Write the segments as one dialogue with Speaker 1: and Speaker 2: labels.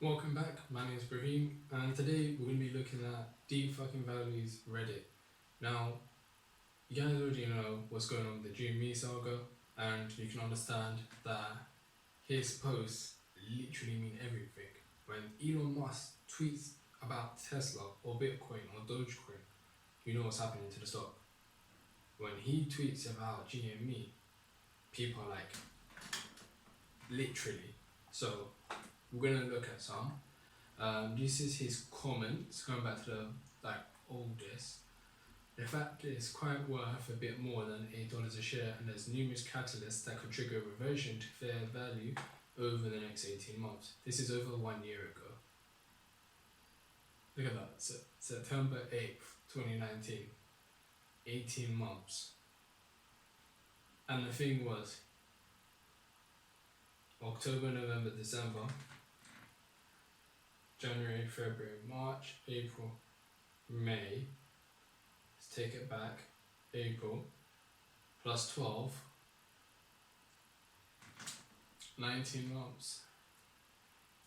Speaker 1: Welcome back, my name is Brahim, and today we're going to be looking at DeepFuckingValue's Reddit. Now, you guys already know what's going on with the GME saga, and you can understand that his posts literally mean everything. When Elon Musk tweets about Tesla or Bitcoin or Dogecoin, you know what's happening to the stock. When he tweets about GME, people are like, literally. So, we're going to look at some. This is his comments, going back to the oldest. The fact is quite worth a bit more than $8 a share, and there's numerous catalysts that could trigger reversion to fair value over the next 18 months. This is over 1 year ago. Look at that, September 8th, 2019. 18 months. And the thing was, October, November, December, January, February, March, April, May. Let's take it back. April plus 12, 19 months.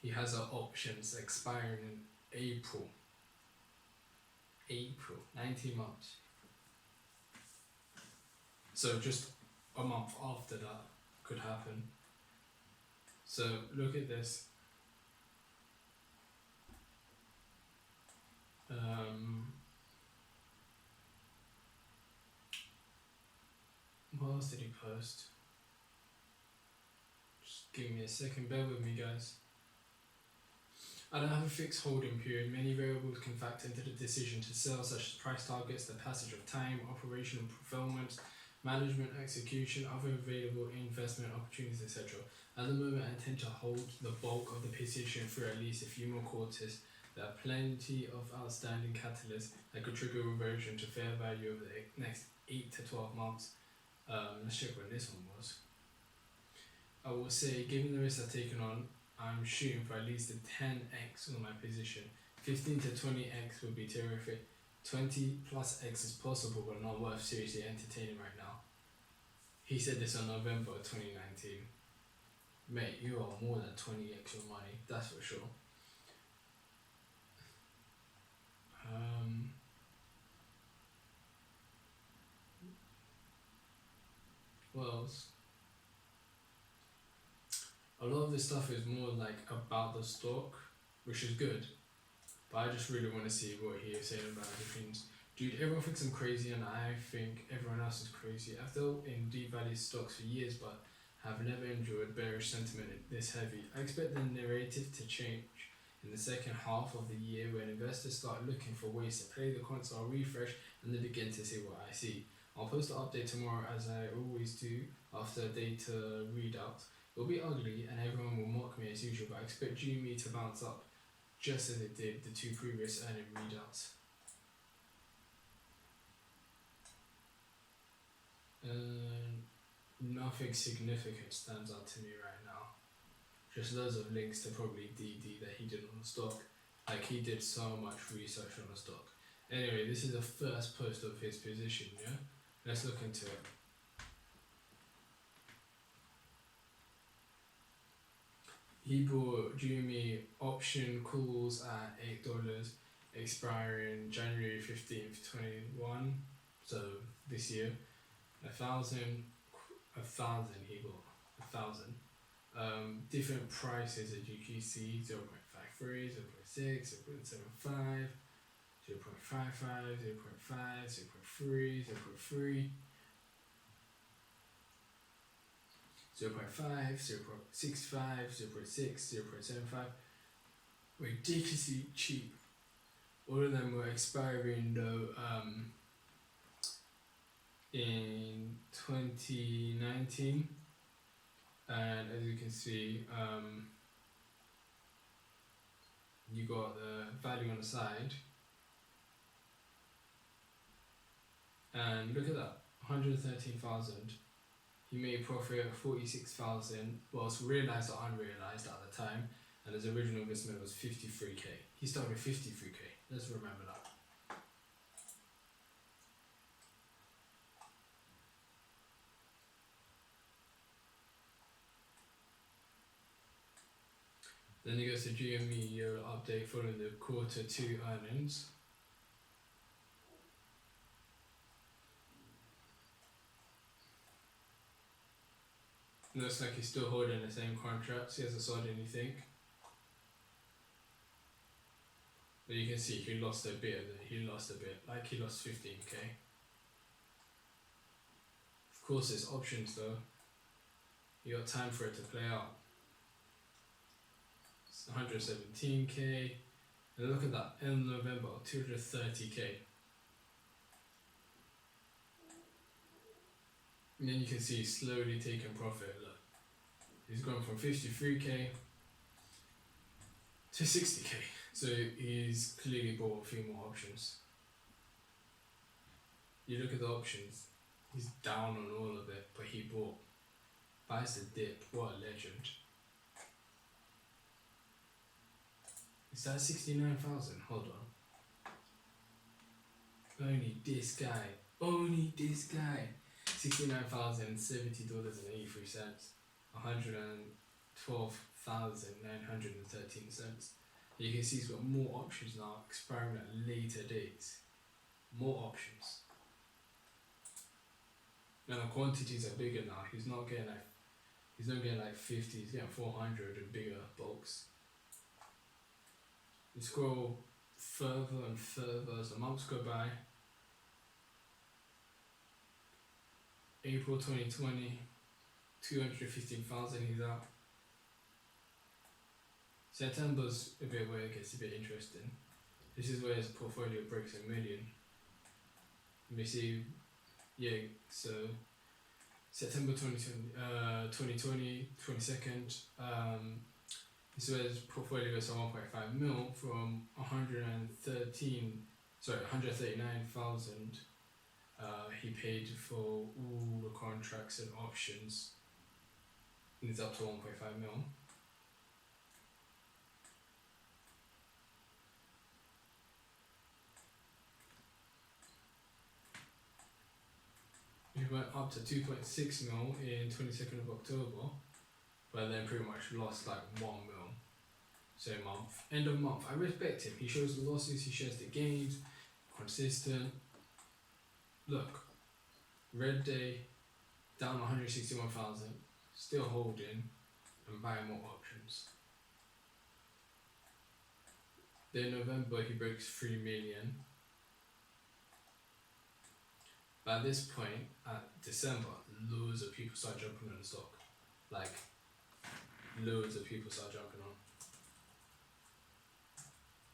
Speaker 1: He has our options expiring in April. 19 months. So just a month after that could happen. So look at this. What else did he post? Just give me a second, bear with me guys. I don't have a fixed holding period. Many variables can factor into the decision to sell, such as price targets, the passage of time, operational performance, management execution, other available investment opportunities, etc. At the moment, I intend to hold the bulk of the position for at least a few more quarters. There are plenty of outstanding catalysts that could trigger reversion to fair value over the next 8 to 12 months. Let's check when this one was. I will say, given the risk I've taken on, I'm shooting for at least a 10x on my position. 15 to 20x would be terrific. 20 plus x is possible, but not worth seriously entertaining right now. He said this on November 2019. Mate, you are more than 20x your money, that's for sure. What else? A lot of this stuff is more like about the stock, which is good, but I just really want to see what he is saying about the things. Dude, everyone thinks I'm crazy and I think everyone else is crazy. I've dealt in deep value stocks for years, but have never enjoyed bearish sentiment this heavy. I expect the narrative to change in the second half of the year when investors start looking for ways to play the console refresh and they begin to see what I see. I'll post an update tomorrow as I always do after data readout. It'll be ugly and everyone will mock me as usual, but I expect GME to bounce up just as it did the two previous earning readouts. Nothing significant stands out to me right now. Just loads of links to probably DD that he did on the stock. Like, he did so much research on the stock. Anyway, this is the first post of his position, yeah? Let's look into it. He bought GME option calls at $8, expiring January 15th, 21. So this year, 1,000 he bought, 1,000. Different prices as you can see: 0.53, 0.6, 0.75, 0.55, 0.5, 0.3, 0.3, 0.5, 0.65, 0.6, 0.75. Ridiculously cheap. All of them were expiring though in 2019, and as you can see, you got the value on the side, and look at that, 113,000. He made profit of 46,000, was realized or unrealized at the time, and his original investment was 53k. He started with 53k. Let's remember that. Then he goes to GME year update following the quarter 2 earnings. Looks like he's still holding the same contracts. He hasn't sold anything. But you can see he lost a bit. Like he lost 15k. Of course, it's options though. You got time for it to play out. It's 117k. And look at that, in November, 230k. And then you can see he's slowly taking profit. Look, he's gone from 53k to 60k. So he's clearly bought a few more options. You look at the options, he's down on all of it, but he bought. Buys the dip, what a legend. Is that 69,000? Hold on. Only this guy. 69,000, $70.83. 112,913 cents. You can see he's got more options now, expiring at later dates. More options. Now the quantities are bigger now. He's not getting like 50, he's getting 400 and bigger bulks. You scroll further and further as the months go by. April 2020, 215,000 he's out. September's a bit where it gets a bit interesting. This is where his portfolio breaks $1 million. Let me see, yeah, so September 2020, 22nd, this is where his portfolio goes to 1.5 mil from 139,000 he paid for all the contracts and options. And it's up to 1.5 mil. He went up to 2.6 mil in 22nd of October, but then pretty much lost like 1 mil. Same month. End of month. I respect him. He shows the losses, he shows the gains, consistent. Look, red day, down 161,000, still holding and buying more options. Then November he breaks 3 million. By this point, at December, loads of people start jumping on the stock. Like, loads of people start jumping on.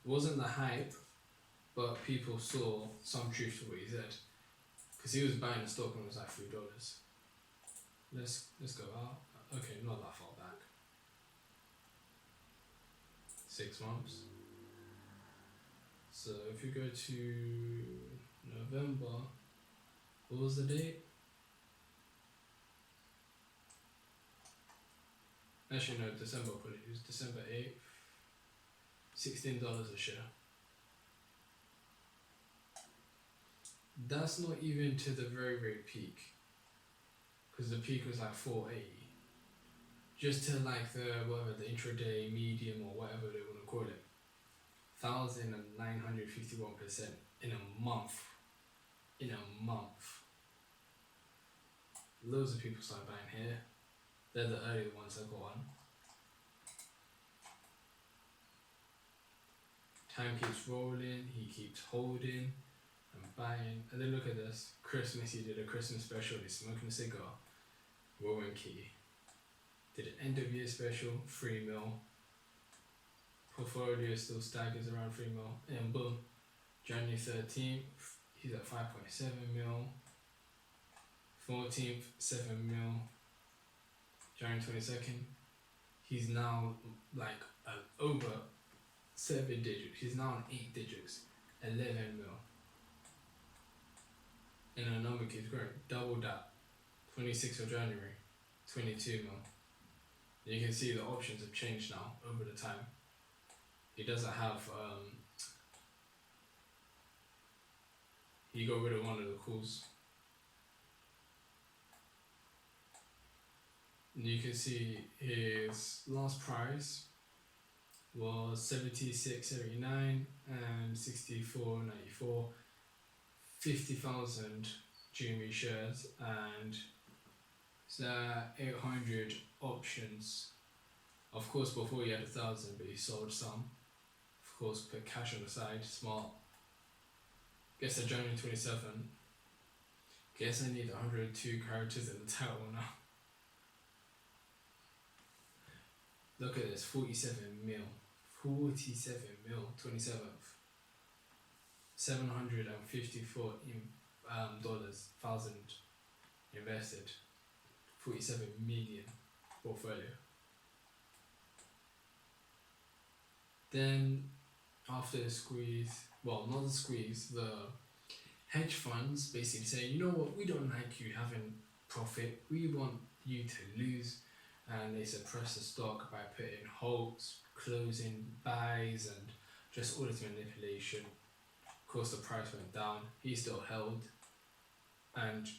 Speaker 1: It wasn't the hype, but people saw some truth to what he said. Because he was buying the stock when it was like $3. Let's go out. Okay, not that far back. 6 months. So if you go to November, what was the date? Actually no, December, it was December 8th. $16 a share. That's not even to the very, very peak. Because the peak was like 480. Just to like the intraday medium or whatever they want to call it. 1,951% in a month. In a month. Loads of people start buying here. They're the early ones that got on. Time keeps rolling, he keeps holding and buying. And then look at this. Christmas, he did a Christmas special, he's smoking a cigar. Rowan Key. Did an end of year special, 3 mil. Portfolio still staggers around 3 mil. And boom, January 13th, he's at 5.7 mil. 14th, 7 mil. January 22nd, he's now like over 7 digits. He's now on 8 digits. 11 mil. And the number keeps growing. Double that. 26th of January, 22 mil. You can see the options have changed now over the time. He doesn't have, he got rid of one of the calls. And you can see his last price was 76.79 and 64.94. 50,000 GME shares and 800 options. Of course, before he had 1,000, but he sold some. Of course, put cash on the side. Smart. Guess I January 27. Guess I need 102 characters in the title now. Look at this, 47 mil. 47 mil, 27th. 754 thousand invested. 47 million portfolio. Then after the squeeze, well, not the squeeze, the hedge funds basically say, you know what, we don't like you having profit, we want you to lose, and they suppress the stock by putting halts, closing, buys, and just all this manipulation. Of course, the price went down, he still held, and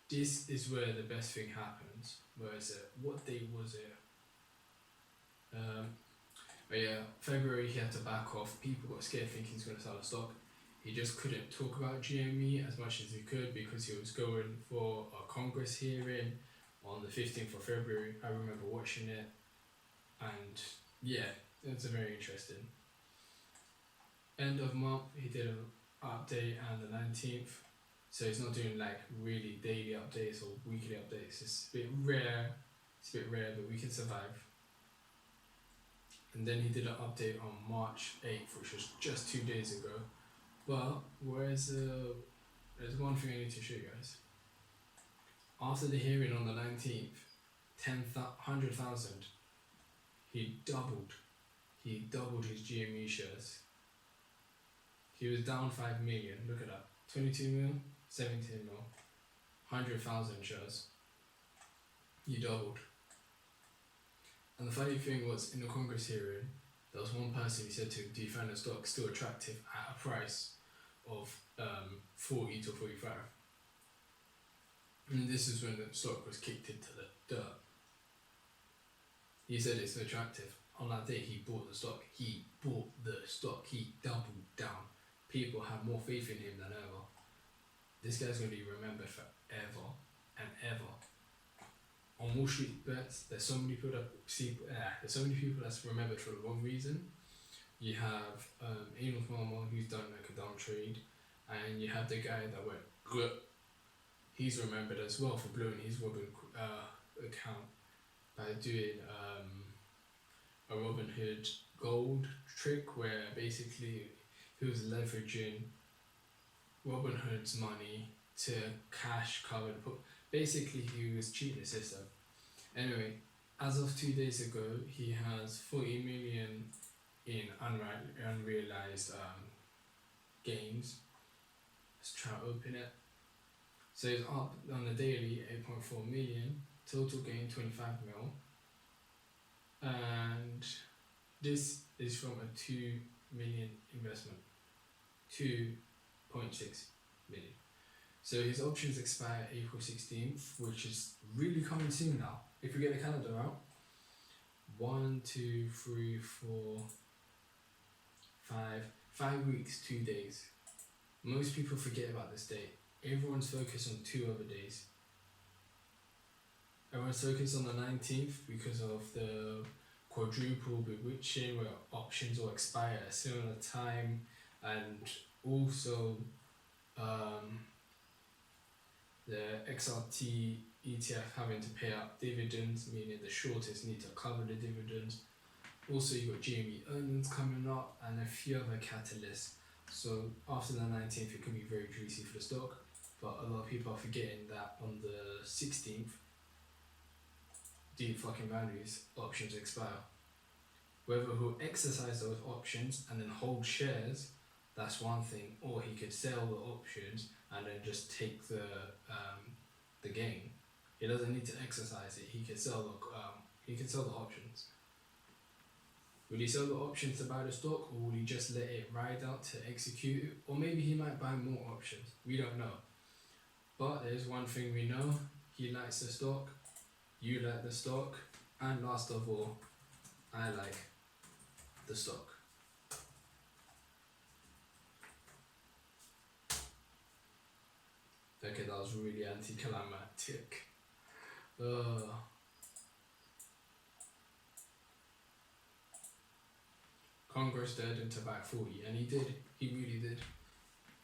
Speaker 1: this is where the best thing happens. Where is it? What date was it? But yeah, February he had to back off. People got scared thinking he's going to sell the stock. He just couldn't talk about GME as much as he could because he was going for a Congress hearing on the 15th of February. I remember watching it, and yeah, it's very interesting. End of month, he did an update on the 19th. So he's not doing like really daily updates or weekly updates. It's a bit rare. But we can survive. And then he did an update on March 8th, which was just 2 days ago. But there's one thing I need to show you guys. After the hearing on the 19th, 100,000, he doubled his GME shares. He was down 5 million, look at that. 22 mil, 17 mil, 100,000 shares. He doubled. And the funny thing was, in the Congress hearing, there was one person who said to him, do you find the stock still attractive at a price of 40 to 45? And this is when the stock was kicked into the dirt. He said it's attractive. On that day, he bought the stock. He doubled down. People have more faith in him than ever. This guy's going to be remembered forever and ever. On Wall Street bets, there's so many people that's remembered for the wrong reason. You have Anal Farmer, who's done like a down trade, and you have the guy that went Glup. He's remembered as well for blowing his Robin account by doing a Robin Hood gold trick where basically he was leveraging Robin Hood's money to cash cover the put. Basically, he was cheating the system. Anyway, as of 2 days ago, he has 40 million in unrealized gains. Let's try to open it. So it's up on the daily 8.4 million, total gain 25 mil. And this is from a 2 million investment, 2.6 million. So his options expire April 16th, which is really coming soon now. If we get the calendar out, 1, 2, 3, 4, 5 weeks, 2 days. Most people forget about this date. Everyone's focused on 2 other days. Everyone's focused on the 19th because of the quadruple bewitching where options will expire at a similar time, and also the XRT ETF having to pay out dividends, meaning the shortest need to cover the dividends. Also, you've got GME earnings coming up and a few other catalysts. So after the 19th, it can be very juicy for the stock, but a lot of people are forgetting that on the 16th, DeepFuckingValue's options expire. Whether he'll exercise those options and then hold shares, that's one thing, or he could sell the options and then just take the gain. He doesn't need to exercise it. He can sell the options. Will he sell the options to buy the stock, or will he just let it ride out to execute it? Or maybe he might buy more options. We don't know. But there's one thing we know: he likes the stock, you like the stock, and last of all, I like the stock. Okay, that was really anticlimactic. Congress dared him to buy 40, and he did. He really did.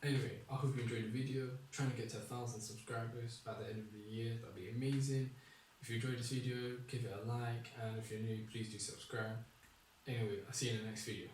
Speaker 1: Anyway, I hope you enjoyed the video. Trying to get to 1,000 subscribers by the end of the year. That'd be amazing. If you enjoyed this video, give it a like, and if you're new, please do subscribe. Anyway, I'll see you in the next video.